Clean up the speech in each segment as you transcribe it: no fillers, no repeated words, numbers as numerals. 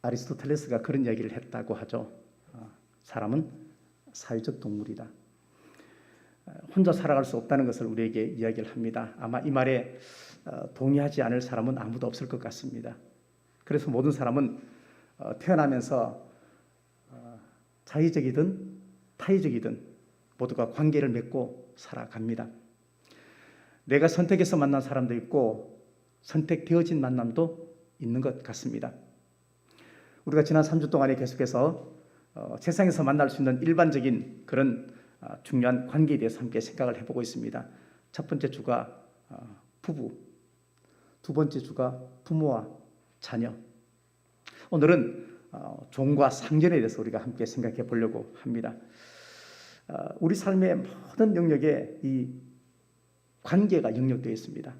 아리스토텔레스가 그런 이야기를 했다고 하죠. 사람은 사회적 동물이다. 혼자 살아갈 수 없다는 것을 우리에게 이야기를 합니다. 아마 이 말에 동의하지 않을 사람은 아무도 없을 것 같습니다. 그래서 모든 사람은 태어나면서 자의적이든 타의적이든 모두가 관계를 맺고 살아갑니다. 내가 선택해서 만난 사람도 있고 선택되어진 만남도 있는 것 같습니다. 우리가 지난 3주 동안에 계속해서 세상에서 만날 수 있는 일반적인 그런 중요한 관계에 대해서 함께 생각을 해보고 있습니다. 첫 번째 주가 부부, 두 번째 주가 부모와 자녀. 오늘은 종과 상전에 대해서 우리가 함께 생각해 보려고 합니다. 우리 삶의 모든 영역에 이 관계가 영역되어 있습니다.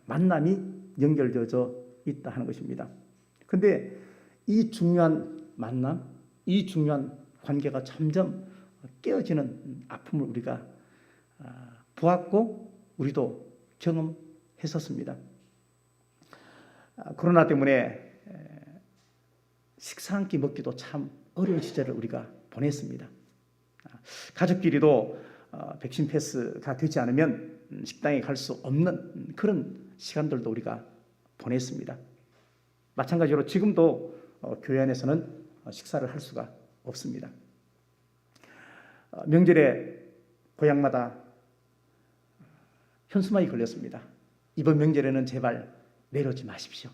만남이 연결되어져 있다 하는 것입니다. 그런데 이 중요한 만남, 이 중요한 관계가 점점 깨어지는 아픔을 우리가 보았고 우리도 경험했었습니다. 코로나 때문에 식사 한 끼 먹기도 참 어려운 시절을 우리가 보냈습니다. 가족끼리도 백신 패스가 되지 않으면 식당에 갈 수 없는 그런 시간들도 우리가 보냈습니다. 마찬가지로 지금도 교회 안에서는 식사를 할 수가 없습니다. 명절에 고향마다 현수막이 걸렸습니다. 이번 명절에는 제발 내려오지 마십시오.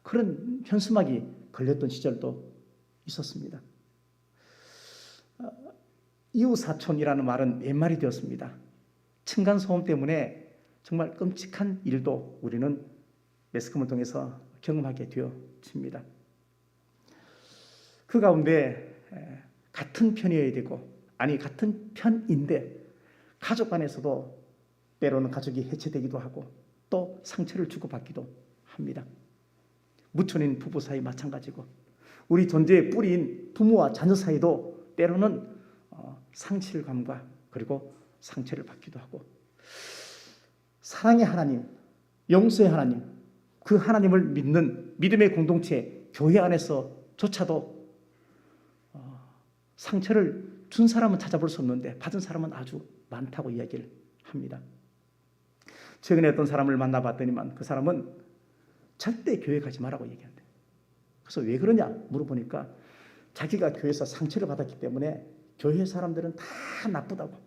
그런 현수막이 걸렸던 시절도 있었습니다. 이웃사촌이라는 말은 옛말이 되었습니다. 층간소음 때문에 정말 끔찍한 일도 우리는 매스컴을 통해서 경험하게 되어집니다. 그 가운데 같은 편이어야 되고 같은 편인데 가족 안에서도 때로는 가족이 해체되기도 하고 또 상처를 주고받기도 합니다. 무촌인 부부 사이 마찬가지고 우리 존재의 뿌리인 부모와 자녀 사이도 때로는 상실감과 그리고 상처를 받기도 하고 사랑의 하나님, 용서의 하나님, 그 하나님을 믿는 믿음의 공동체 교회 안에서조차도 상처를 준 사람은 찾아볼 수 없는데 받은 사람은 아주 많다고 이야기를 합니다. 최근에 어떤 사람을 만나봤더니만 그 사람은 절대 교회 가지 말라고 얘기한대. 그래서 왜 그러냐 물어보니까 자기가 교회에서 상처를 받았기 때문에 교회 사람들은 다 나쁘다고,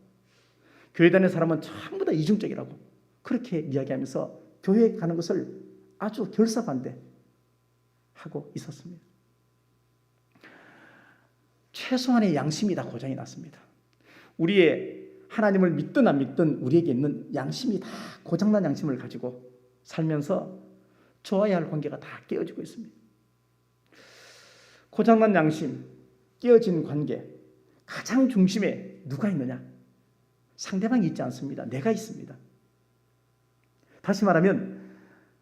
교회 다니는 사람은 전부 다 이중적이라고 그렇게 이야기하면서 교회에 가는 것을 아주 결사반대하고 있었습니다. 최소한의 양심이 다 고장이 났습니다. 우리의 하나님을 믿든 안 믿든 우리에게 있는 양심이 다 고장난 양심을 가지고 살면서 좋아야 할 관계가 다 깨어지고 있습니다. 고장난 양심, 깨어진 관계, 가장 중심에 누가 있느냐? 상대방이 있지 않습니다. 내가 있습니다. 다시 말하면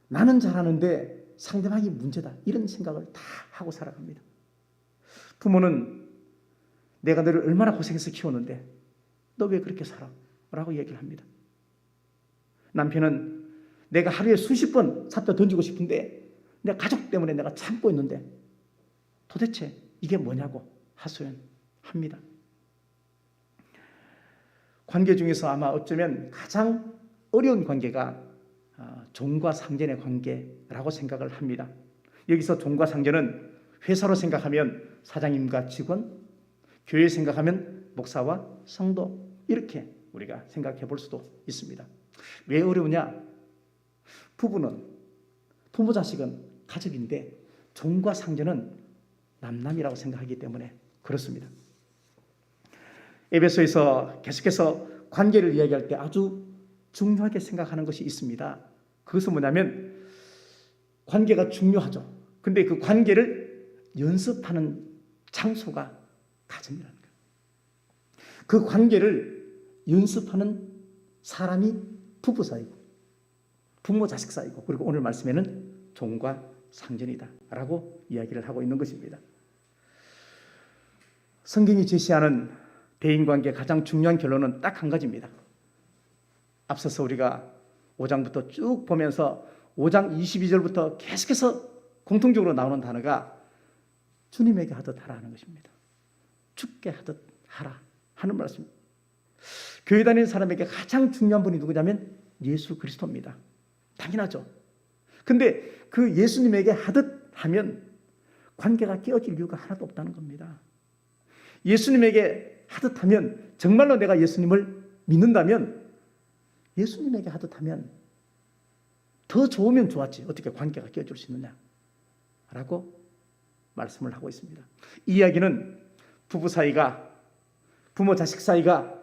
나는 잘하는데 상대방이 문제다. 이런 생각을 다 하고 살아갑니다. 부모는 내가 너를 얼마나 고생해서 키웠는데 너 왜 그렇게 살아? 라고 얘기를 합니다. 남편은 내가 하루에 수십 번 삽다 던지고 싶은데 내가 가족 때문에 내가 참고 있는데 도대체 이게 뭐냐고 하소연합니다. 관계 중에서 아마 어쩌면 가장 어려운 관계가 종과 상전의 관계라고 생각을 합니다. 여기서 종과 상전은 회사로 생각하면 사장님과 직원, 교회 생각하면 목사와 성도, 이렇게 우리가 생각해 볼 수도 있습니다. 왜 어려우냐? 부부는, 부모 자식은 가족인데 종과 상전은 남남이라고 생각하기 때문에 그렇습니다. 에베소에서 계속해서 관계를 이야기할 때 아주 중요하게 생각하는 것이 있습니다. 그것은 뭐냐면 관계가 중요하죠. 근데 그 관계를 연습하는 장소가 가정이라는 거예요. 그 관계를 연습하는 사람이 부부 사이고 부모 자식 사이고 그리고 오늘 말씀에는 종과 상전이다 라고 이야기를 하고 있는 것입니다. 성경이 제시하는 대인관계 가장 중요한 결론은 딱 한 가지입니다. 앞서서 우리가 5장부터 쭉 보면서 5장 22절부터 계속해서 공통적으로 나오는 단어가 주님에게 하듯 하라 하는 것입니다. 죽게 하듯 하라 하는 말씀입니다. 교회 다니는 사람에게 가장 중요한 분이 누구냐면 예수 그리스도입니다. 당연하죠. 근데 그 예수님에게 하듯 하면 관계가 깨어질 이유가 하나도 없다는 겁니다. 예수님에게 하듯 하면, 정말로 내가 예수님을 믿는다면 예수님에게 하듯 하면 더 좋으면 좋았지 어떻게 관계가 깨어질 수 있느냐 라고 말씀을 하고 있습니다. 이 이야기는 부부 사이가, 부모 자식 사이가,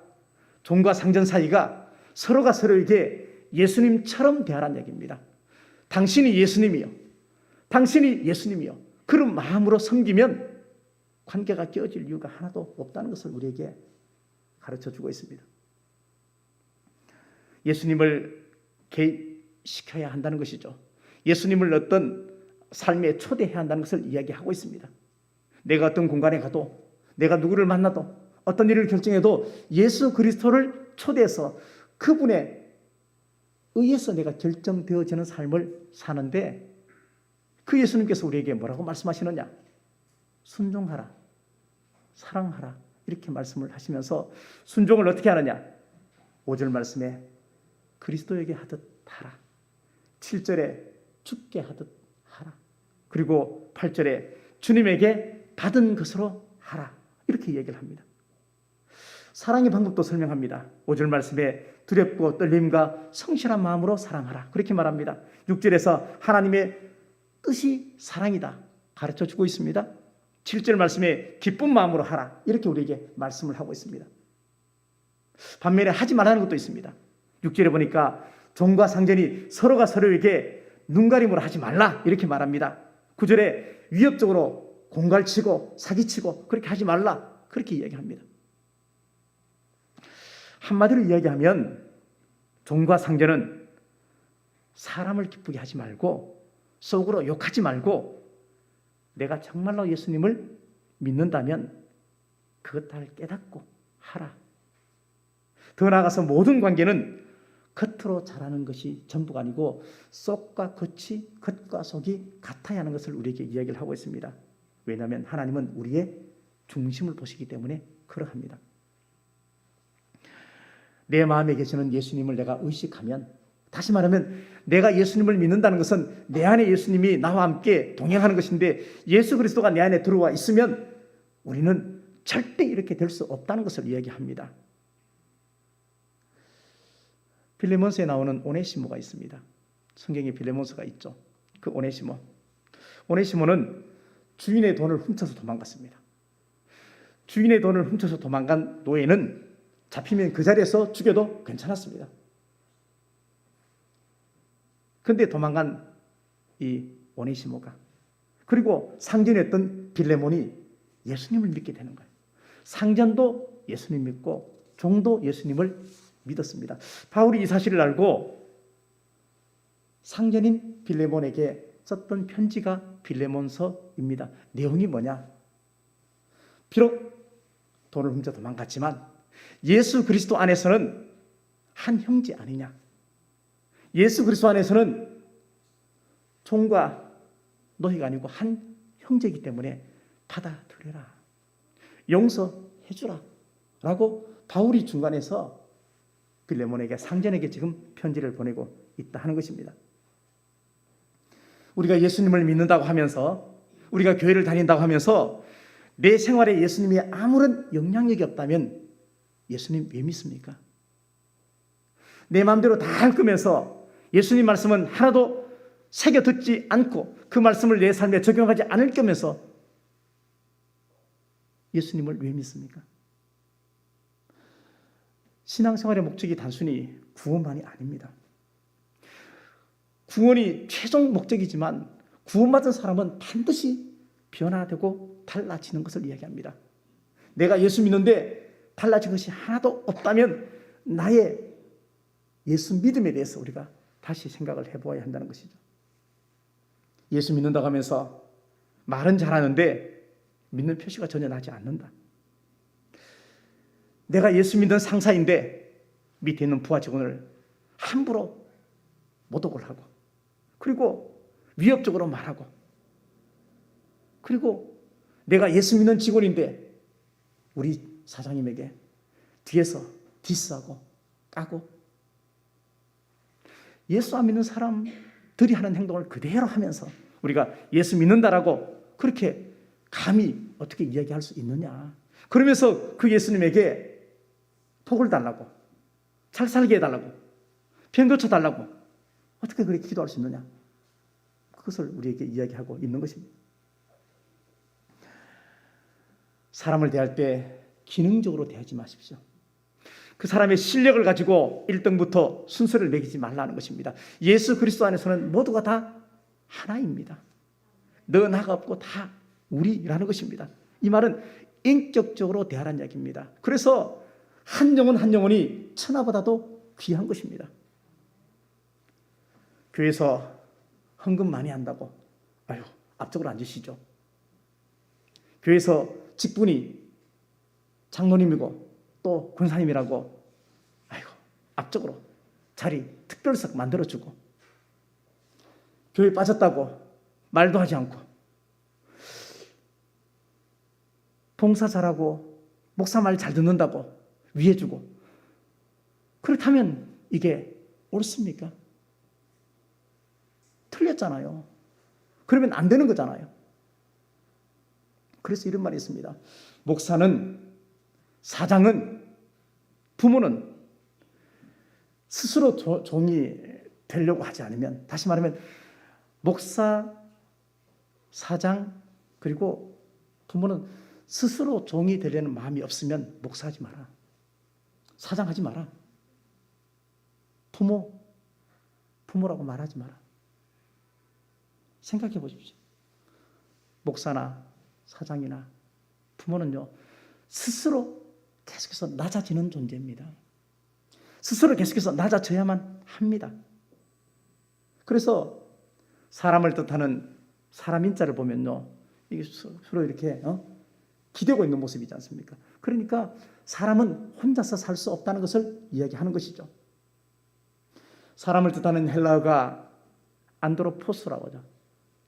종과 상전 사이가 서로가 서로에게 예수님처럼 대하라는 얘기입니다. 당신이 예수님이요, 당신이 예수님이요, 그런 마음으로 섬기면 관계가 깨어질 이유가 하나도 없다는 것을 우리에게 가르쳐주고 있습니다. 예수님을 개입시켜야 한다는 것이죠. 예수님을 어떤 삶에 초대해야 한다는 것을 이야기하고 있습니다. 내가 어떤 공간에 가도, 내가 누구를 만나도, 어떤 일을 결정해도 예수 그리스도를 초대해서 그분에 의해서 내가 결정되어지는 삶을 사는데, 그 예수님께서 우리에게 뭐라고 말씀하시느냐? 순종하라, 사랑하라, 이렇게 말씀을 하시면서 순종을 어떻게 하느냐? 5절 말씀에 그리스도에게 하듯 하라, 7절에 죽게 하듯 하라, 그리고 8절에 주님에게 받은 것으로 하라, 이렇게 얘기를 합니다. 사랑의 방법도 설명합니다. 5절 말씀에 두렵고 떨림과 성실한 마음으로 사랑하라, 그렇게 말합니다. 6절에서 하나님의 뜻이 사랑이다 가르쳐주고 있습니다. 7절 말씀에 기쁜 마음으로 하라, 이렇게 우리에게 말씀을 하고 있습니다. 반면에 하지 말라는 것도 있습니다. 6절에 보니까 종과 상전이 서로가 서로에게 눈가림으로 하지 말라, 이렇게 말합니다. 9절에 위협적으로 공갈치고 사기치고 그렇게 하지 말라, 그렇게 이야기합니다. 한마디로 이야기하면 종과 상전은 사람을 기쁘게 하지 말고, 속으로 욕하지 말고, 내가 정말로 예수님을 믿는다면 그것을 깨닫고 하라. 더 나아가서 모든 관계는 겉으로 잘하는 것이 전부가 아니고 속과 겉이, 겉과 속이 같아야 하는 것을 우리에게 이야기를 하고 있습니다. 왜냐하면 하나님은 우리의 중심을 보시기 때문에 그러합니다. 내 마음에 계시는 예수님을 내가 의식하면, 다시 말하면 내가 예수님을 믿는다는 것은 내 안에 예수님이 나와 함께 동행하는 것인데, 예수 그리스도가 내 안에 들어와 있으면 우리는 절대 이렇게 될 수 없다는 것을 이야기합니다. 빌레몬서에 나오는 오네시모가 있습니다. 성경에 빌레몬서가 있죠. 그 오네시모는 주인의 돈을 훔쳐서 도망갔습니다. 주인의 돈을 훔쳐서 도망간 노예는 잡히면 그 자리에서 죽여도 괜찮았습니다. 그런데 도망간 이 오네시모가, 그리고 상전이었던 빌레몬이 예수님을 믿게 되는 거예요. 상전도 예수님 믿고 종도 예수님을 믿었습니다. 바울이 이 사실을 알고 상전인 빌레몬에게 썼던 편지가 빌레몬서입니다. 내용이 뭐냐? 비록 돈을 훔쳐 도망갔지만 예수 그리스도 안에서는 한 형제 아니냐? 예수 그리스도 안에서는 종과 노예가 아니고 한 형제이기 때문에 받아들여라, 용서해주라 라고 바울이 중간에서 빌레몬에게, 상전에게 지금 편지를 보내고 있다 하는 것입니다. 우리가 예수님을 믿는다고 하면서, 우리가 교회를 다닌다고 하면서 내 생활에 예수님이 아무런 영향력이 없다면 예수님 왜 믿습니까? 내 마음대로 다 할 거면서 예수님 말씀은 하나도 새겨 듣지 않고 그 말씀을 내 삶에 적용하지 않을 거면서 예수님을 왜 믿습니까? 신앙생활의 목적이 단순히 구원만이 아닙니다. 구원이 최종 목적이지만 구원받은 사람은 반드시 변화되고 달라지는 것을 이야기합니다. 내가 예수 믿는데 달라진 것이 하나도 없다면 나의 예수 믿음에 대해서 우리가 다시 생각을 해보아야 한다는 것이죠. 예수 믿는다고 하면서 말은 잘하는데 믿는 표시가 전혀 나지 않는다. 내가 예수 믿는 상사인데 밑에 있는 부하 직원을 함부로 모독을 하고, 그리고 위협적으로 말하고, 그리고 내가 예수 믿는 직원인데 우리 사장님에게 뒤에서 디스하고 까고 예수 안 믿는 사람들이 하는 행동을 그대로 하면서 우리가 예수 믿는다라고 그렇게 감히 어떻게 이야기할 수 있느냐. 그러면서 그 예수님에게 복을 달라고, 잘 살게 해달라고, 병 고쳐달라고 어떻게 그렇게 기도할 수 있느냐. 그것을 우리에게 이야기하고 있는 것입니다. 사람을 대할 때 기능적으로 대하지 마십시오. 그 사람의 실력을 가지고 1등부터 순서를 매기지 말라는 것입니다. 예수 그리스도 안에서는 모두가 다 하나입니다. 너 나가 없고 다 우리라는 것입니다. 이 말은 인격적으로 대하라는 이야기입니다. 그래서 한 영혼 한 영혼이 천하보다도 귀한 것입니다. 교회에서 헌금 많이 한다고 아유 앞쪽으로 앉으시죠. 교회에서 직분이 장로님이고 또 권사님이라고 아이고 앞쪽으로 자리 특별석 만들어주고 교회 빠졌다고 말도 하지 않고 봉사 잘하고 목사 말 잘 듣는다고 위해주고 그렇다면 이게 옳습니까? 틀렸잖아요. 그러면 안 되는 거잖아요. 그래서 이런 말이 있습니다. 목사는, 사장은, 부모는 스스로 종이 되려고 하지 않으면, 다시 말하면 목사, 사장 그리고 부모는 스스로 종이 되려는 마음이 없으면 목사하지 마라. 사장하지 마라. 부모라고 말하지 마라. 생각해 보십시오. 목사나 사장이나 부모는요, 스스로 계속해서 낮아지는 존재입니다. 스스로 계속해서 낮아져야만 합니다. 그래서 사람을 뜻하는 사람 인자를 보면요, 이게 서로 이렇게 기대고 있는 모습이지 않습니까? 그러니까 사람은 혼자서 살 수 없다는 것을 이야기하는 것이죠. 사람을 뜻하는 헬라어가 안드로포스라고 하죠.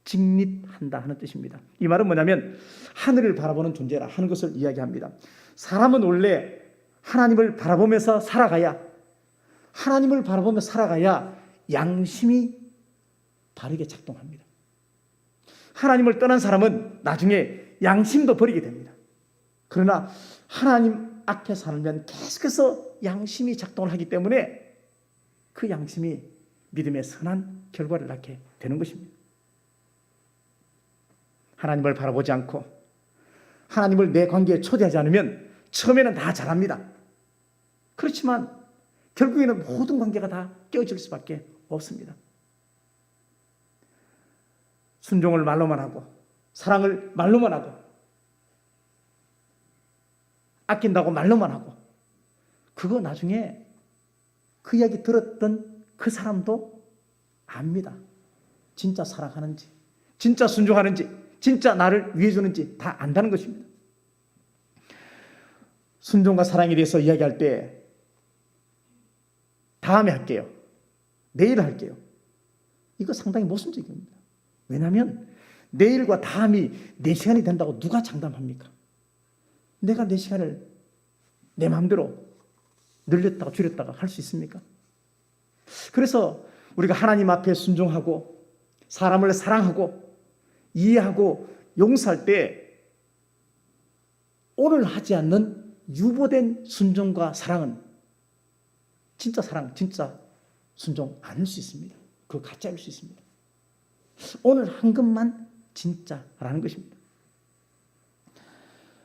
직립한다 하는 뜻입니다. 이 말은 뭐냐면 하늘을 바라보는 존재라 하는 것을 이야기합니다. 사람은 원래 하나님을 바라보면서 살아가야 양심이 바르게 작동합니다. 하나님을 떠난 사람은 나중에 양심도 버리게 됩니다. 그러나 하나님 앞에 살면 계속해서 양심이 작동을 하기 때문에 그 양심이 믿음의 선한 결과를 낳게 되는 것입니다. 하나님을 바라보지 않고 하나님을 내 관계에 초대하지 않으면 처음에는 다 잘합니다. 그렇지만 결국에는 모든 관계가 다 깨어질 수밖에 없습니다. 순종을 말로만 하고 사랑을 말로만 하고 아낀다고 말로만 하고 그거 나중에 그 이야기 들었던 그 사람도 압니다. 진짜 사랑하는지 진짜 순종하는지 진짜 나를 위해주는지 다 안다는 것입니다. 순종과 사랑에 대해서 이야기할 때 다음에 할게요. 내일 할게요. 이거 상당히 모순적입니다. 왜냐하면 내일과 다음이 4시간이 된다고 누가 장담합니까? 내가 4시간을 내 마음대로 늘렸다가 줄였다가 할 수 있습니까? 그래서 우리가 하나님 앞에 순종하고 사람을 사랑하고 이해하고 용서할 때 오늘 하지 않는 유보된 순종과 사랑은 진짜 사랑, 진짜 순종 아닐 수 있습니다. 그거 가짜일 수 있습니다. 오늘 한 것만 진짜라는 것입니다.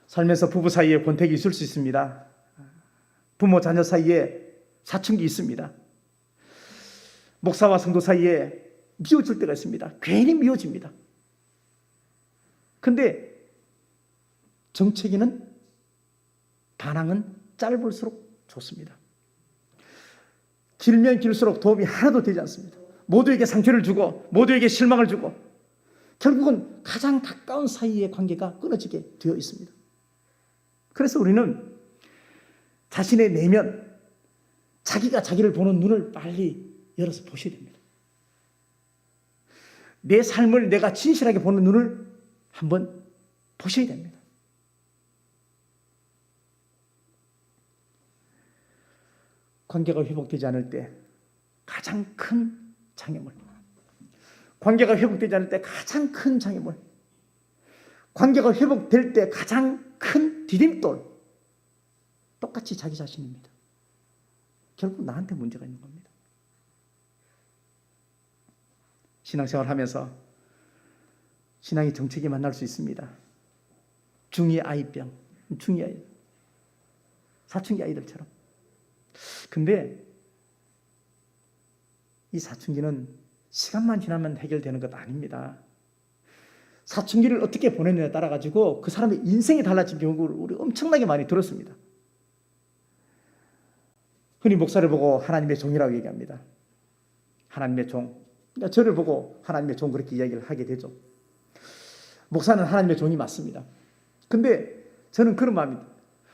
살면서 부부 사이에 권태기 있을 수 있습니다. 부모 자녀 사이에 사춘기 있습니다. 목사와 성도 사이에 미워질 때가 있습니다. 괜히 미워집니다. 근데 정체기는 반항은 짧을수록 좋습니다. 길면 길수록 도움이 하나도 되지 않습니다. 모두에게 상처를 주고 모두에게 실망을 주고 결국은 가장 가까운 사이의 관계가 끊어지게 되어 있습니다. 그래서 우리는 자신의 내면, 자기가 자기를 보는 눈을 빨리 열어서 보셔야 됩니다. 내 삶을 내가 진실하게 보는 눈을 한번 보셔야 됩니다. 관계가 회복되지 않을 때 가장 큰 장애물, 관계가 회복되지 않을 때 가장 큰 장애물, 관계가 회복될 때 가장 큰 디딤돌, 똑같이 자기 자신입니다. 결국 나한테 문제가 있는 겁니다. 신앙생활 하면서 신앙이 정책이 만날 수 있습니다. 중2 아이병, 중2 아이, 사춘기 아이들처럼. 근데 이 사춘기는 시간만 지나면 해결되는 것 아닙니다. 사춘기를 어떻게 보내느냐에 따라 가지고 그 사람의 인생이 달라진 경우를 우리 엄청나게 많이 들었습니다. 흔히 목사를 보고 하나님의 종이라고 얘기합니다. 하나님의 종. 그러니까 저를 보고 하나님의 종 그렇게 이야기를 하게 되죠. 목사는 하나님의 종이 맞습니다. 근데 저는 그런 마음입니다.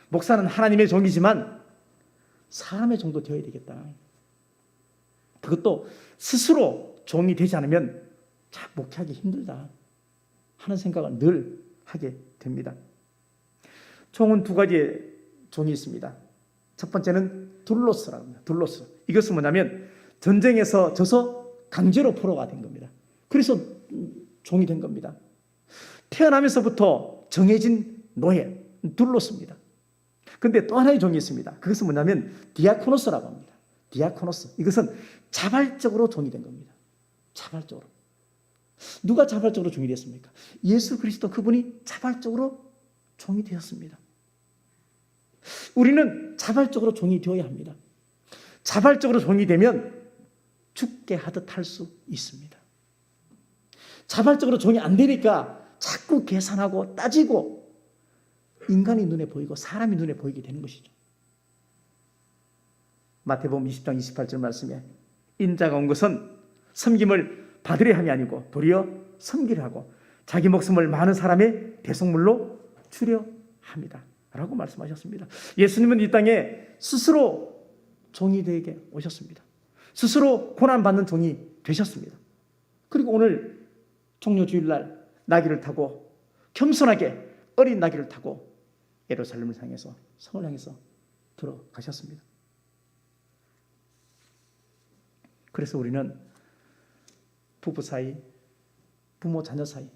목사는 하나님의 종이지만 사람의 종도 되어야 되겠다. 그것도 스스로 종이 되지 않으면 참 목회하기 힘들다 하는 생각을 늘 하게 됩니다. 종은 두 가지의 종이 있습니다. 첫 번째는 둘로스라고 합니다. 둘로스. 이것은 뭐냐면 전쟁에서 져서 강제로 포로가 된 겁니다. 그래서 종이 된 겁니다. 태어나면서부터 정해진 노예, 둘로스입니다. 근데 또 하나의 종이 있습니다. 그것은 뭐냐면 디아코노스라고 합니다. 디아코노스. 이것은 자발적으로 종이 된 겁니다. 자발적으로. 누가 자발적으로 종이 됐습니까? 예수 그리스도 그분이 자발적으로 종이 되었습니다. 우리는 자발적으로 종이 되어야 합니다. 자발적으로 종이 되면 죽게 하듯 할 수 있습니다. 자발적으로 종이 안 되니까 자꾸 계산하고 따지고 인간이 눈에 보이고 사람이 눈에 보이게 되는 것이죠. 마태복음 20장 28절 말씀에 인자가 온 것은 섬김을 받으려 함이 아니고 도리어 섬기려 하고 자기 목숨을 많은 사람의 대속물로 주려 합니다 라고 말씀하셨습니다. 예수님은 이 땅에 스스로 종이 되게 오셨습니다. 스스로 고난받는 종이 되셨습니다. 그리고 오늘 종료주일날 나귀를 타고 겸손하게 어린 나귀를 타고 예루살렘을 향해서 성을 향해서 들어가셨습니다. 그래서 우리는 부부 사이, 부모 자녀 사이,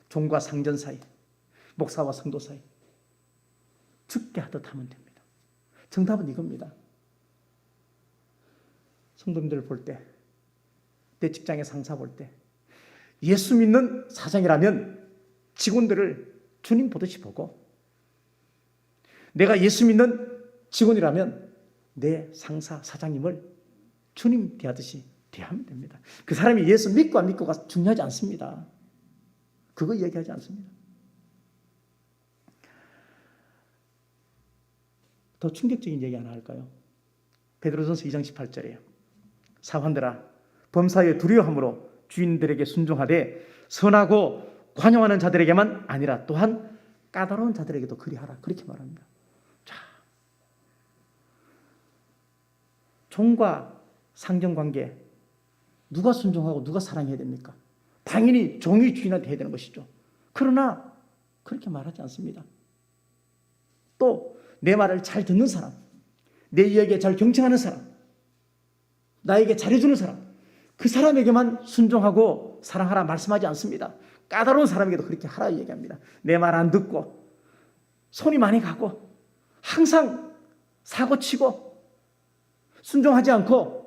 종과 상전 사이, 목사와 성도 사이 죽게 하듯 하면 됩니다. 정답은 이겁니다. 성도님들을 볼 때, 내 직장의 상사 볼 때 예수 믿는 사장이라면 직원들을 주님 보듯이 보고, 내가 예수 믿는 직원이라면 내 상사, 사장님을 주님 대하듯이 대하면 됩니다. 그 사람이 예수 믿고 안 믿고가 중요하지 않습니다. 그거 이야기하지 않습니다. 더 충격적인 얘기 하나 할까요? 베드로전서 2장 18절이에요. 사환들아, 범사에 두려워함으로 주인들에게 순종하되 선하고 관용하는 자들에게만 아니라 또한 까다로운 자들에게도 그리하라. 그렇게 말합니다. 자, 종과 상정관계 누가 순종하고 누가 사랑해야 됩니까? 당연히 종이 주인한테 해야 되는 것이죠. 그러나 그렇게 말하지 않습니다. 또 내 말을 잘 듣는 사람, 내 이야기에 잘 경청하는 사람, 나에게 잘해주는 사람, 그 사람에게만 순종하고 사랑하라 말씀하지 않습니다. 까다로운 사람에게도 그렇게 하라 얘기합니다. 내 말 안 듣고 손이 많이 가고 항상 사고치고 순종하지 않고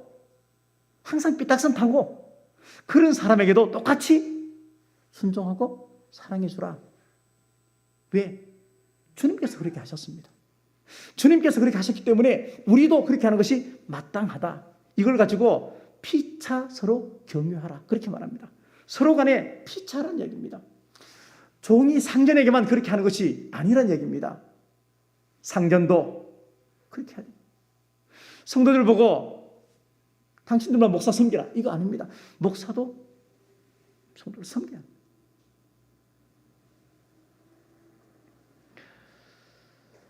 항상 삐딱선 타고 그런 사람에게도 똑같이 순종하고 사랑해 주라. 왜? 주님께서 그렇게 하셨습니다. 주님께서 그렇게 하셨기 때문에 우리도 그렇게 하는 것이 마땅하다. 이걸 가지고 피차 서로 경유하라. 그렇게 말합니다. 서로 간에 피차라는 얘기입니다. 종이 상전에게만 그렇게 하는 것이 아니란 얘기입니다. 상전도 그렇게 하죠. 성도들 보고 당신들만 목사 섬기라. 이거 아닙니다. 목사도 성도를 섬겨야 합니다.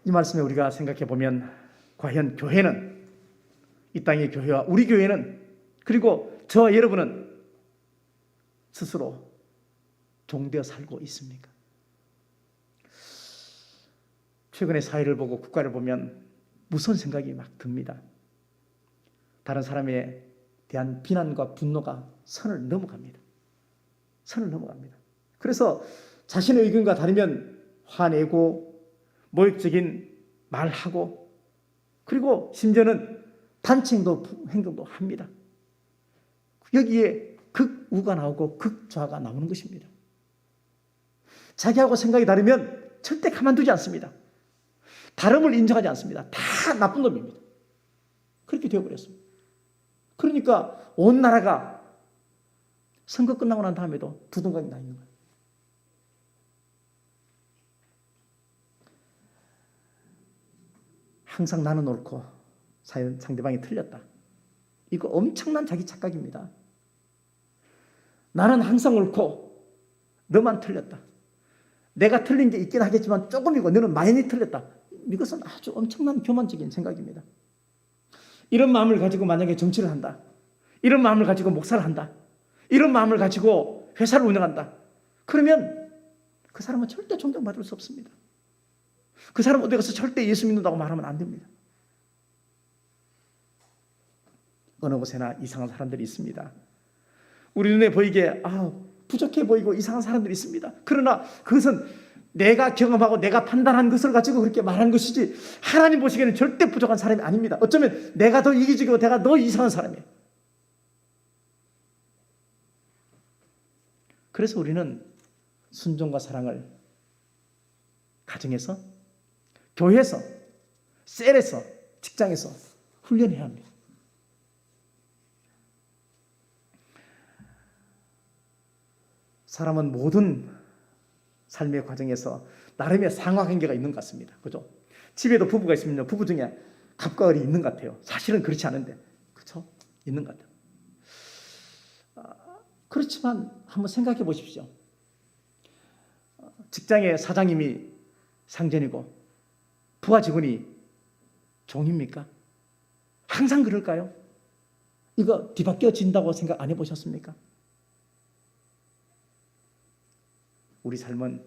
이 말씀에 우리가 생각해 보면 과연 교회는, 이 땅의 교회와 우리 교회는, 그리고 저와 여러분은 스스로 종되어 살고 있습니까? 최근에 사회를 보고 국가를 보면 무서운 생각이 막 듭니다. 다른 사람에 대한 비난과 분노가 선을 넘어갑니다. 선을 넘어갑니다. 그래서 자신의 의견과 다르면 화내고 모욕적인 말하고, 그리고 심지어는 단체행동 행동도 합니다. 여기에 극우가 나오고 극좌가 나오는 것입니다. 자기하고 생각이 다르면 절대 가만두지 않습니다. 다름을 인정하지 않습니다. 다 나쁜 놈입니다. 그렇게 되어버렸습니다. 그러니까 온 나라가 선거 끝나고 난 다음에도 두둥강이 나 있는 거예요. 항상 나는 옳고 상대방이 틀렸다. 이거 엄청난 자기 착각입니다. 나는 항상 옳고 너만 틀렸다. 내가 틀린 게 있긴 하겠지만 조금이고 너는 많이 틀렸다. 이것은 아주 엄청난 교만적인 생각입니다. 이런 마음을 가지고 만약에 정치를 한다. 이런 마음을 가지고 목사를 한다. 이런 마음을 가지고 회사를 운영한다. 그러면 그 사람은 절대 존경받을 수 없습니다. 그 사람 어디 가서 절대 예수 믿는다고 말하면 안 됩니다. 어느 곳에나 이상한 사람들이 있습니다. 우리 눈에 보이게 부족해 보이고 이상한 사람들이 있습니다. 그러나 그것은 내가 경험하고 내가 판단한 것을 가지고 그렇게 말하는 것이지 하나님 보시기에는 절대 부족한 사람이 아닙니다. 어쩌면 내가 더 이기적이고 내가 더 이상한 사람이에요. 그래서 우리는 순종과 사랑을 가정에서, 교회에서, 셀에서, 직장에서 훈련해야 합니다. 사람은 모든 삶의 과정에서 나름의 상하관계가 있는 것 같습니다. 그죠? 집에도 부부가 있으면 부부 중에 갑과 을이 있는 것 같아요. 사실은 그렇지 않은데, 그렇죠? 있는 것 같아요. 그렇지만 한번 생각해 보십시오. 직장의 사장님이 상전이고 부하 직원이 종입니까? 항상 그럴까요? 이거 뒤바뀌어진다고 생각 안 해보셨습니까? 우리 삶은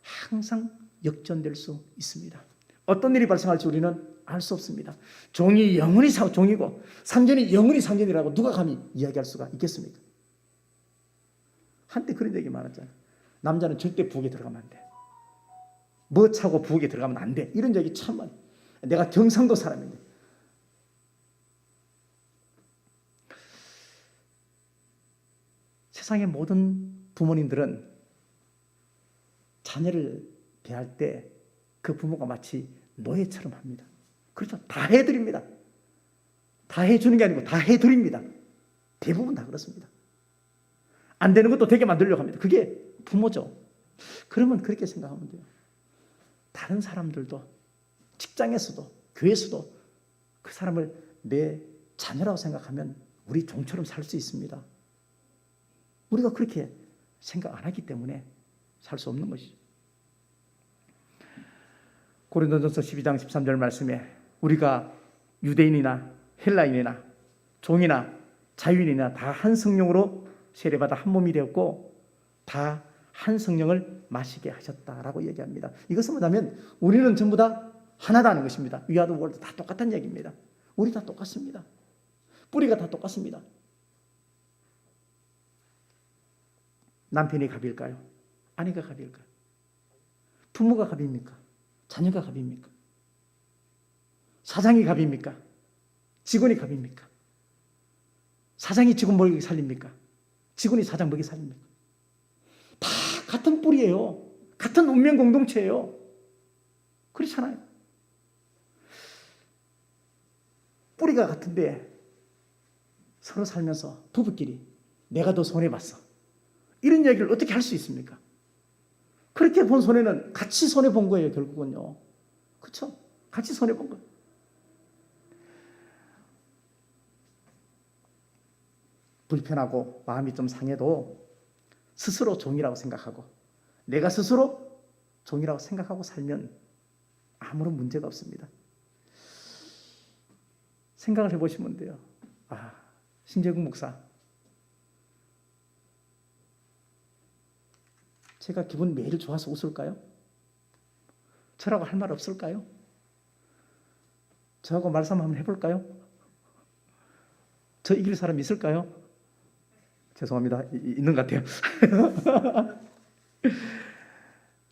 항상 역전될 수 있습니다. 어떤 일이 발생할지 우리는 알 수 없습니다. 종이 영원히 종이고 상전이 영원히 상전이라고 누가 감히 이야기할 수가 있겠습니까? 한때 그런 얘기 많았잖아요. 남자는 절대 부엌에 들어가면 안 돼. 뭐 차고 부엌에 들어가면 안 돼. 이런 얘기 참 많아요. 내가 경상도 사람인데. 세상의 모든 부모님들은 자녀를 대할 때 그 부모가 마치 노예처럼 합니다. 그렇죠? 다 해드립니다. 다 해주는 게 아니고 다 해드립니다. 대부분 다 그렇습니다. 안 되는 것도 되게 만들려고 합니다. 그게 부모죠. 그러면 그렇게 생각하면 돼요. 다른 사람들도, 직장에서도, 교회에서도 그 사람을 내 자녀라고 생각하면 우리 종처럼 살 수 있습니다. 우리가 그렇게 생각 안 하기 때문에 살 수 없는 것이죠. 고린도전서 12장 13절 말씀에 우리가 유대인이나 헬라인이나 종이나 자유인이나 다 한 성령으로 세례받아 한 몸이 되었고 다 한 성령을 마시게 하셨다라고 얘기합니다. 이것은 뭐냐면 우리는 전부 다 하나다는 것입니다. We are the world. 다 똑같다는 얘기입니다. 우리 다 똑같습니다. 뿌리가 다 똑같습니다. 남편이 갑일까요? 아내가 갑일까요? 부모가 갑입니까? 자녀가 갑입니까? 사장이 갑입니까? 직원이 갑입니까? 사장이 직원 먹이 살립니까? 직원이 사장 먹이 살립니까? 다 같은 뿌리예요. 같은 운명 공동체예요. 그렇잖아요. 뿌리가 같은데 서로 살면서 부부끼리 내가 더 손해봤어. 이런 얘기를 어떻게 할 수 있습니까? 그렇게 본 손해는 같이 손해본 거예요, 결국은요. 그렇죠? 같이 손해본 거예요. 불편하고 마음이 좀 상해도 스스로 종이라고 생각하고 내가 스스로 종이라고 생각하고 살면 아무런 문제가 없습니다. 생각을 해보시면 돼요. 신재국 목사, 제가 기분 매일 좋아서 웃을까요? 저라고 할 말 없을까요? 저하고 말싸움 한번 해볼까요? 저 이길 사람 있을까요? 죄송합니다. 있는 것 같아요.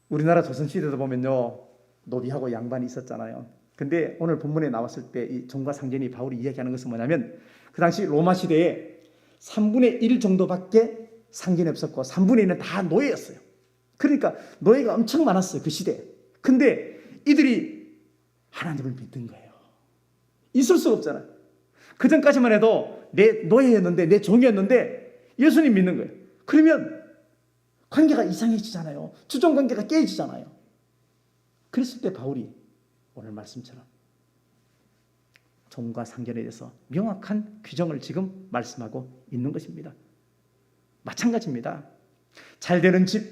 우리나라 조선시대도 보면요, 노비하고 양반이 있었잖아요. 근데 오늘 본문에 나왔을 때 이 종과 상전이 바울이 이야기하는 것은 뭐냐면, 그 당시 로마 시대에 3분의 1 정도밖에 상전이 없었고 3분의 1은 다 노예였어요. 그러니까 노예가 엄청 많았어요, 그 시대에. 근데 이들이 하나님을 믿는 거예요. 있을 수가 없잖아요. 그 전까지만 해도 내 노예였는데, 내 종이었는데 예수님 믿는 거예요. 그러면 관계가 이상해지잖아요. 주종 관계가 깨지잖아요. 그랬을 때 바울이 오늘 말씀처럼 종과 상전에 대해서 명확한 규정을 지금 말씀하고 있는 것입니다. 마찬가지입니다. 잘 되는 집,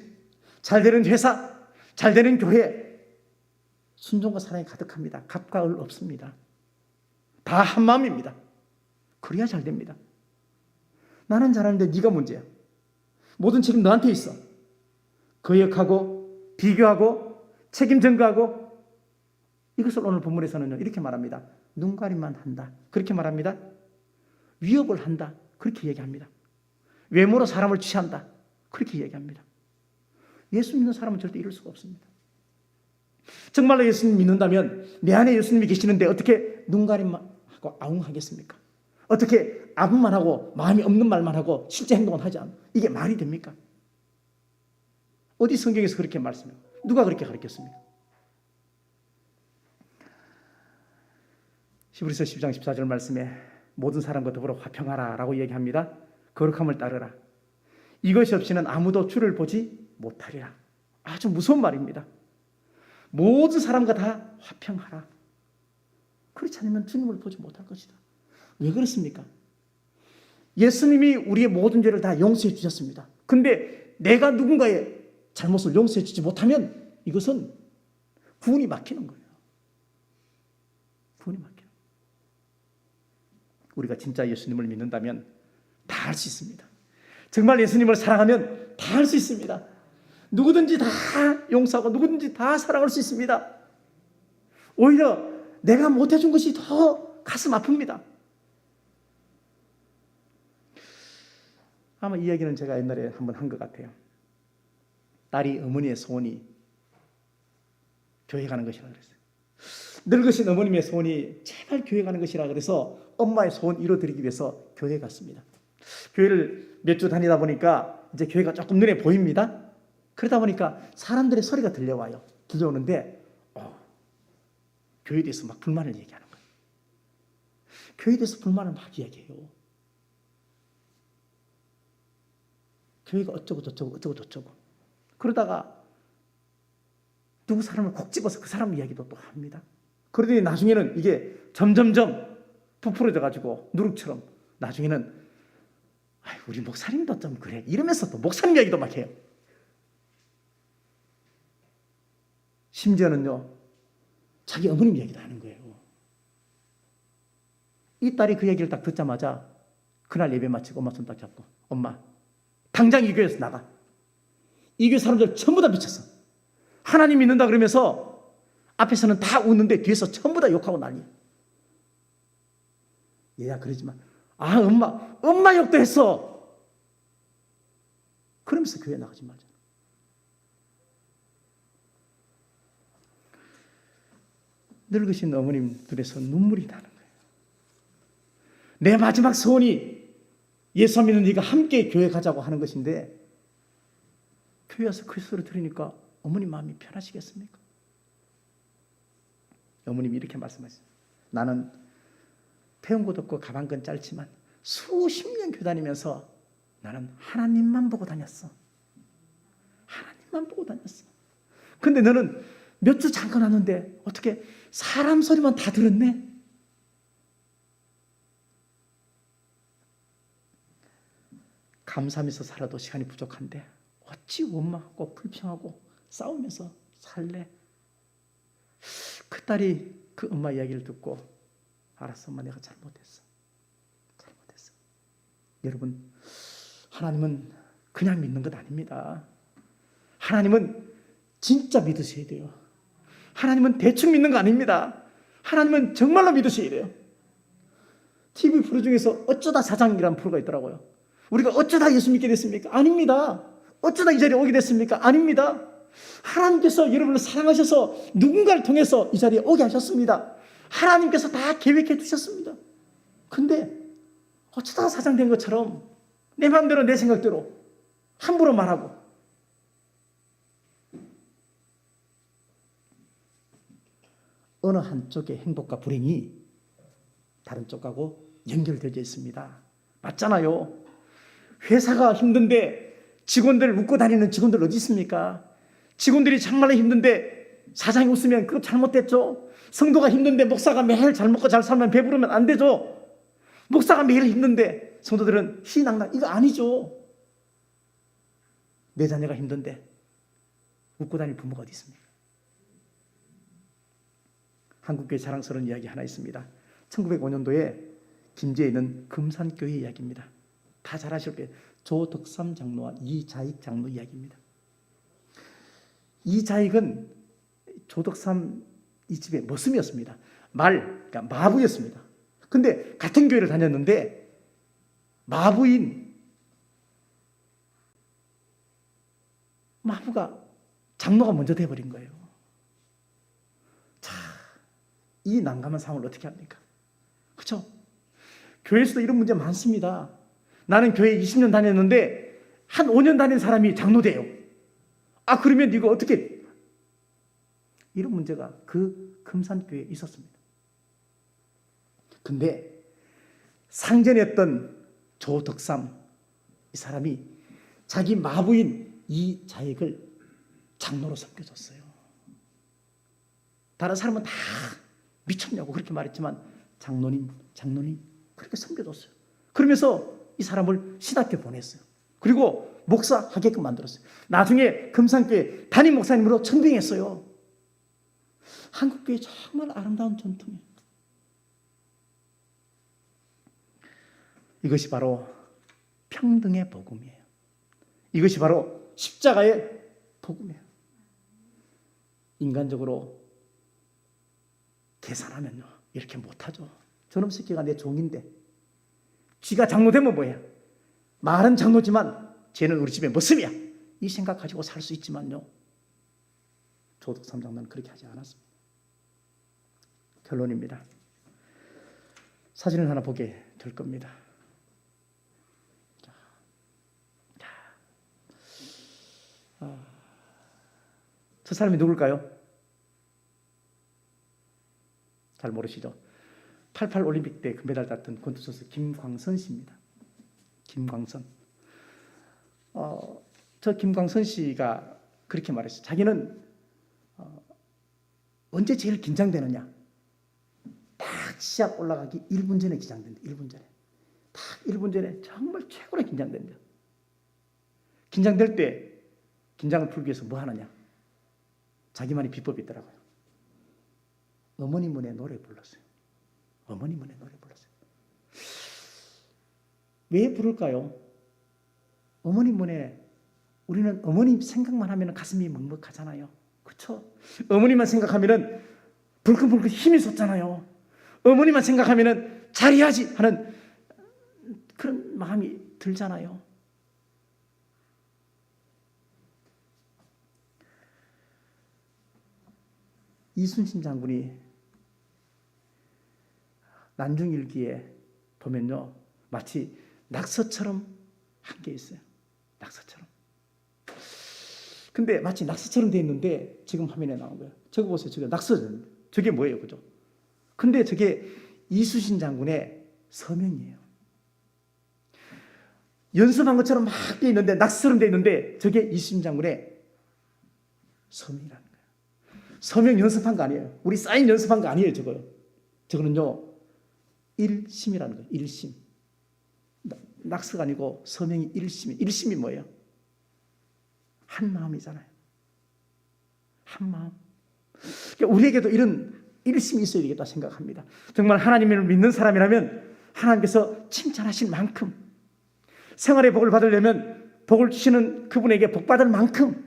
잘 되는 회사, 잘 되는 교회, 순종과 사랑이 가득합니다. 갑과 을 없습니다. 다 한 마음입니다. 그래야 잘 됩니다. 나는 잘하는데 네가 문제야. 모든 책임 너한테 있어. 거역하고 비교하고 책임 전가하고, 이것을 오늘 본문에서는 이렇게 말합니다. 눈가림만 한다. 그렇게 말합니다. 위협을 한다. 그렇게 얘기합니다. 외모로 사람을 취한다. 그렇게 얘기합니다. 예수 믿는 사람은 절대 이럴 수가 없습니다. 정말로 예수님 믿는다면 내 안에 예수님이 계시는데 어떻게 눈가림만 하고 아웅하겠습니까? 어떻게 아부만 하고 마음이 없는 말만 하고 실제 행동은 하지 않아? 이게 말이 됩니까? 어디 성경에서 그렇게 말씀해요? 누가 그렇게 가르쳤습니까? 히브리서 10장 14절 말씀에 모든 사람과 더불어 화평하라 라고 얘기합니다. 거룩함을 따르라. 이것이 없이는 아무도 주를 보지 못하리라. 아주 무서운 말입니다. 모든 사람과 다 화평하라. 그렇지 않으면 주님을 보지 못할 것이다. 왜 그렇습니까? 예수님이 우리의 모든 죄를 다 용서해 주셨습니다. 근데 내가 누군가의 잘못을 용서해 주지 못하면 이것은 구원이 막히는 거예요. 구원이 막히는 거예요. 우리가 진짜 예수님을 믿는다면 다 할 수 있습니다. 정말 예수님을 사랑하면 다 할 수 있습니다. 누구든지 다 용서하고 누구든지 다 사랑할 수 있습니다. 오히려 내가 못해준 것이 더 가슴 아픕니다. 아마 이 이야기는 제가 옛날에 한번 한 것 같아요. 딸이 어머니의 소원이 교회 가는 것이라 그랬어요. 늙으신 어머님의 소원이 제발 교회 가는 것이라 그래서 엄마의 소원 이뤄드리기 위해서 교회 갔습니다. 교회를 몇 주 다니다 보니까 이제 교회가 조금 눈에 보입니다. 그러다 보니까 사람들의 소리가 들려오는데 교회에 대해서 막 불만을 얘기하는 거예요. 교회에 대해서 불만을 막 얘기해요. 교회가 어쩌고 저쩌고 그러다가 누구 사람을 콕 집어서 그 사람 이야기도 또 합니다. 그러더니 나중에는 이게 점점점 부풀어져 가지고 누룩처럼 나중에는 우리 목사님도 좀 그래 이러면서 또 목사님 이야기도 막 해요. 심지어는요 자기 어머님 이야기도 하는 거예요. 이 딸이 그 얘기를 딱 듣자마자 그날 예배 마치고 엄마 손 딱 잡고 엄마 당장 이 교회에서 나가. 이 교회 사람들 전부 다 미쳤어. 하나님 믿는다 그러면서 앞에서는 다 웃는데 뒤에서 전부 다 욕하고 난리야. 얘야 그러지만 엄마 욕도 했어. 그러면서 교회 나가지 말자. 늙으신 어머님 눈에서 눈물이 나는 거예요. 내 마지막 소원이 예수 믿는 네가 함께 교회 가자고 하는 것인데 교회 와서 그 소리 들으니까 어머님 마음이 편하시겠습니까? 어머님이 이렇게 말씀하셨어요. 나는 배운 것도 없고 가방끈 짧지만 수십 년 교회 다니면서 나는 하나님만 보고 다녔어. 하나님만 보고 다녔어. 근데 너는 몇 주 잠깐 왔는데 어떻게 사람 소리만 다 들었네? 감사하면서 살아도 시간이 부족한데 어찌 원망하고 불평하고 싸우면서 살래? 그 딸이 그 엄마 이야기를 듣고 알았어 엄마 내가 잘못했어. 여러분 하나님은 그냥 믿는 것 아닙니다. 하나님은 진짜 믿으셔야 돼요. 하나님은 대충 믿는 거 아닙니다. 하나님은 정말로 믿으셔야 돼요. TV 프로 중에서 어쩌다 사장이라는 프로가 있더라고요. 우리가 어쩌다 예수 믿게 됐습니까? 아닙니다. 어쩌다 이 자리에 오게 됐습니까? 아닙니다. 하나님께서 여러분을 사랑하셔서 누군가를 통해서 이 자리에 오게 하셨습니다. 하나님께서 다 계획해 두셨습니다. 근데 어쩌다 사장 된 것처럼 내 마음대로 내 생각대로 함부로 말하고, 어느 한쪽의 행복과 불행이 다른 쪽하고 연결되어 있습니다. 맞잖아요. 회사가 힘든데 직원들 웃고 다니는 직원들 어디 있습니까? 직원들이 정말로 힘든데 사장이 웃으면 그거 잘못됐죠. 성도가 힘든데 목사가 매일 잘 먹고 잘 살면 배부르면 안 되죠. 목사가 매일 힘든데 성도들은 희낭낭, 이거 아니죠. 내 자녀가 힘든데 웃고 다닐 부모가 어디 있습니까? 한국교회 자랑스러운 이야기 하나 있습니다. 1905년도에 김제에 있는 금산교회 이야기입니다. 다 잘 아실 거예요. 조덕삼 장로와 이자익 장로 이야기입니다. 이자익은 조덕삼 이 집의 머슴이었습니다. 그러니까 마부였습니다. 근데 같은 교회를 다녔는데 마부가 장로가 먼저 돼버린 거예요. 자, 이 난감한 상황을 어떻게 합니까? 그렇죠? 교회에서도 이런 문제 많습니다. 나는 교회 20년 다녔는데 한 5년 다닌 사람이 장로 돼요. 그러면 이거 어떻게, 이런 문제가 그 금산교회에 있었습니다. 근데 상전이었던 조덕삼, 이 사람이 자기 마부인 이자익을 장로로 섬겨줬어요. 다른 사람은 다 미쳤냐고 그렇게 말했지만 장로님 그렇게 섬겨줬어요. 그러면서 이 사람을 신학교 보냈어요. 그리고 목사하게끔 만들었어요. 나중에 금산교회 담임 목사님으로 천빙했어요. 한국교회 정말 아름다운 전통이에요. 이것이 바로 평등의 복음이에요. 이것이 바로 십자가의 복음이에요. 인간적으로 계산하면요, 이렇게 못하죠. 저놈 새끼가 내 종인데 쥐가 장로 되면 뭐야? 말은 장로지만 쟤는 우리 집의 머슴이야. 이 생각 가지고 살 수 있지만요, 조덕삼 장로는 그렇게 하지 않았습니다. 결론입니다. 사진을 하나 보게 될 겁니다. 저 사람이 누굴까요? 잘 모르시죠? 88 올림픽 때 금메달 땄던 권투 선수 김광선 씨입니다. 김광선. 저 김광선 씨가 그렇게 말했어요. 자기는 언제 제일 긴장되느냐? 딱 시합 올라가기 1분 전에 긴장된다. 1분 전에. 딱 1분 전에 정말 최고로 긴장된다. 긴장될 때 긴장을 풀기 위해서 뭐 하느냐? 자기만의 비법이 있더라고요. 어머니 문에 노래 불렀어요. 어머니 문에 노래 불렀어요. 왜 부를까요? 어머니 문에, 우리는 어머님 생각만 하면 가슴이 먹먹하잖아요. 그렇죠? 어머니만 생각하면 불끈불끈 힘이 솟잖아요. 어머니만 생각하면 잘해야지 하는 그런 마음이 들잖아요. 이순신 장군이 난중일기에 보면요, 마치 낙서처럼 한 게 있어요. 낙서처럼. 근데 마치 낙서처럼 돼 있는데 지금 화면에 나온 거예요. 저거 보세요. 저게 낙서죠. 저게 뭐예요, 그죠? 근데 저게 이순신 장군의 서명이에요. 연습한 것처럼 막 돼 있는데, 낙서처럼 돼 있는데 저게 이순신 장군의 서명이라는 거예요. 서명 연습한 거 아니에요. 우리 사인 연습한 거 아니에요, 저거요. 저거는요, 일심이라는 거예요. 일심. 낙서가 아니고 서명이 일심이. 일심이 뭐예요? 한 마음이잖아요. 한 마음. 그러니까 우리에게도 이런 일심이 있어야 되겠다 생각합니다. 정말 하나님을 믿는 사람이라면 하나님께서 칭찬하실 만큼, 생활의 복을 받으려면 복을 주시는 그분에게 복 받을 만큼,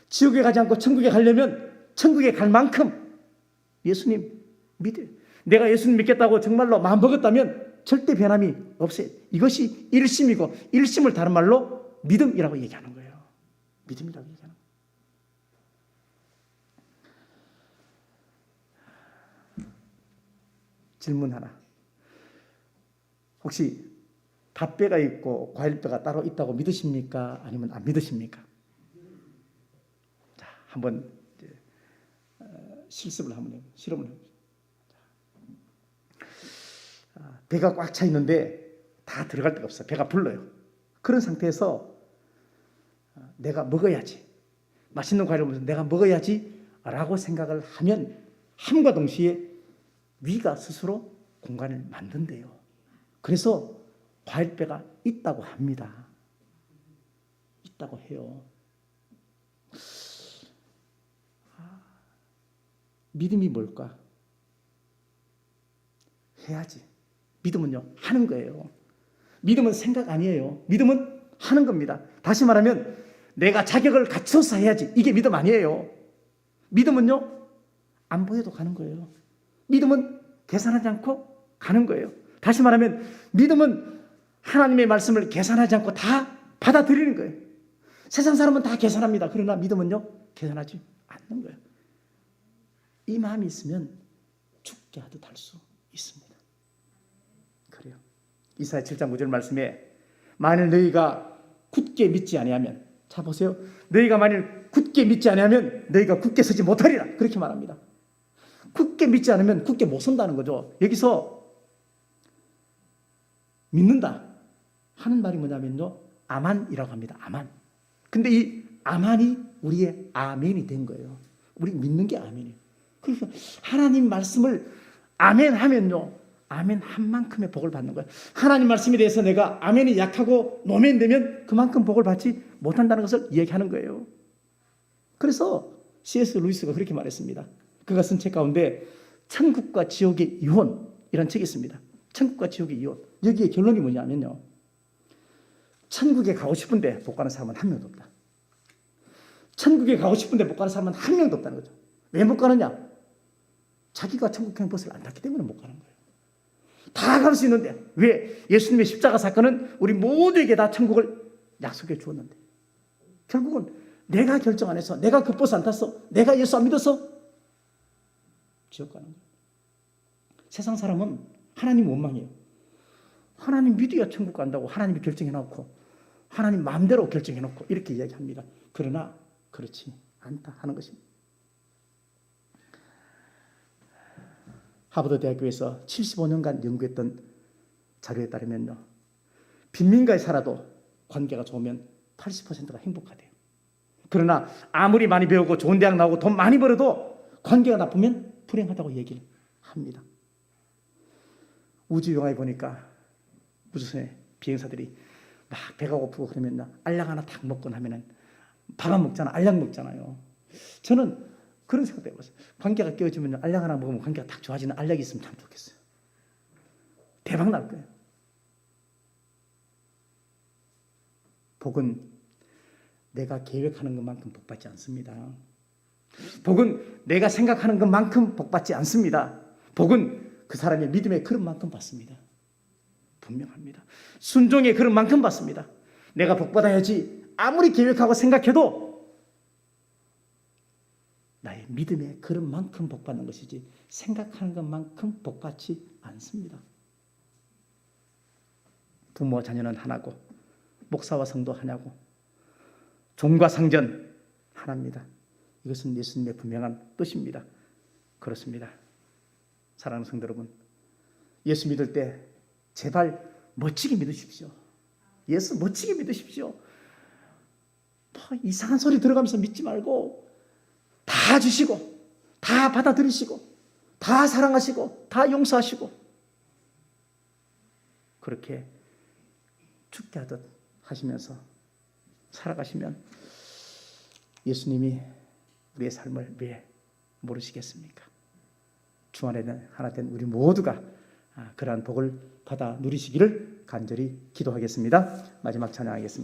지옥에 가지 않고 천국에 가려면 천국에 갈 만큼 예수님 믿어요. 내가 예수님 믿겠다고 정말로 마음먹었다면 절대 변함이 없어요. 이것이 일심이고, 일심을 다른 말로 믿음이라고 얘기하는 거예요. 믿음이라고 얘기하는 거예요. 질문 하나. 혹시 밥배가 있고 과일배가 따로 있다고 믿으십니까? 아니면 안 믿으십니까? 자, 한번 실습을 한번 해보세요. 실험을 해보세요. 배가 꽉 차 있는데 다 들어갈 데가 없어요. 배가 불러요. 그런 상태에서 내가 먹어야지, 맛있는 과일을 먹으면서 내가 먹어야지 라고 생각을 하면 함과 동시에 위가 스스로 공간을 만든대요. 그래서 과일배가 있다고 합니다. 있다고 해요. 믿음이 뭘까? 해야지. 믿음은요, 하는 거예요. 믿음은 생각 아니에요. 믿음은 하는 겁니다. 다시 말하면 내가 자격을 갖춰서 해야지. 이게 믿음 아니에요. 믿음은요, 안 보여도 가는 거예요. 믿음은 계산하지 않고 가는 거예요. 다시 말하면 믿음은 하나님의 말씀을 계산하지 않고 다 받아들이는 거예요. 세상 사람은 다 계산합니다. 그러나 믿음은요, 계산하지 않는 거예요. 이 마음이 있으면 죽게 하듯 할 수 있습니다. 그래요. 이사야 7장 9절 말씀에 만일 너희가 굳게 믿지 아니하면, 자 보세요. 너희가 만일 굳게 믿지 아니하면 너희가 굳게 서지 못하리라. 그렇게 말합니다. 굳게 믿지 않으면 굳게 못 선다는 거죠. 여기서 믿는다 하는 말이 뭐냐면요, 아만이라고 합니다. 아만. 근데 이 아만이 우리의 아멘이 된 거예요. 우리 믿는 게 아멘이에요. 그래서 하나님 말씀을 아멘 하면요, 아멘 한 만큼의 복을 받는 거예요. 하나님 말씀에 대해서 내가 아멘이 약하고 노멘되면 그만큼 복을 받지 못한다는 것을 이야기하는 거예요. 그래서 C.S. 루이스가 그렇게 말했습니다. 그가 쓴 책 가운데 천국과 지옥의 이혼이라는 책이 있습니다. 천국과 지옥의 이혼. 여기에 결론이 뭐냐면요, 천국에 가고 싶은데 못 가는 사람은 한 명도 없다. 천국에 가고 싶은데 못 가는 사람은 한 명도 없다는 거죠. 왜 못 가느냐? 자기가 천국행 버스를 안 탔기 때문에 못 가는 거예요. 다 갈 수 있는데 왜? 예수님의 십자가 사건은 우리 모두에게 다 천국을 약속해 주었는데 결국은 내가 결정 안 해서, 내가 그 버스 안 탔어, 내가 예수 안 믿어서 지옥 가는 거예요. 세상 사람은 하나님 원망이에요. 하나님 믿어야 천국 간다고 하나님이 결정해놓고 하나님 마음대로 결정해놓고 이렇게 이야기합니다. 그러나 그렇지 않다 하는 것입니다. 하버드 대학교에서 75년간 연구했던 자료에 따르면요, 빈민가에 살아도 관계가 좋으면 80%가 행복하대요. 그러나 아무리 많이 배우고 좋은 대학 나오고 돈 많이 벌어도 관계가 나쁘면 불행하다고 얘기를 합니다. 우주 영화에 보니까 우주선에 비행사들이 막 배가 고프고 그러면 알약 하나 탁 먹고 나면은 밥 안 먹잖아, 알약 먹잖아요. 저는 그런 생각도 해봤어요. 관계가 깨어지면 알약 하나 먹으면 관계가 딱 좋아지는 알약이 있으면 참 좋겠어요. 대박 날 거예요. 복은 내가 계획하는 것만큼 복받지 않습니다. 복은 내가 생각하는 것만큼 복받지 않습니다. 복은 그 사람의 믿음의 그릇만큼 받습니다. 분명합니다. 순종의 그릇만큼 받습니다. 내가 복받아야지 아무리 계획하고 생각해도 나의 믿음의 그릇만큼 복받는 것이지 생각하는 것만큼 복받지 않습니다. 부모와 자녀는 하나고 목사와 성도 하나고 종과 상전 하나입니다. 이것은 예수님의 분명한 뜻입니다. 그렇습니다. 사랑하는 성도 여러분, 예수 믿을 때 제발 멋지게 믿으십시오. 예수 멋지게 믿으십시오. 뭐 이상한 소리 들어가면서 믿지 말고 다 주시고 다 받아들이시고 다 사랑하시고 다 용서하시고 그렇게 죽게 하듯 하시면서 살아가시면 예수님이 우리의 삶을 왜 모르시겠습니까? 주 안에 하나 된 우리 모두가 그러한 복을 받아 누리시기를 간절히 기도하겠습니다. 마지막 찬양하겠습니다.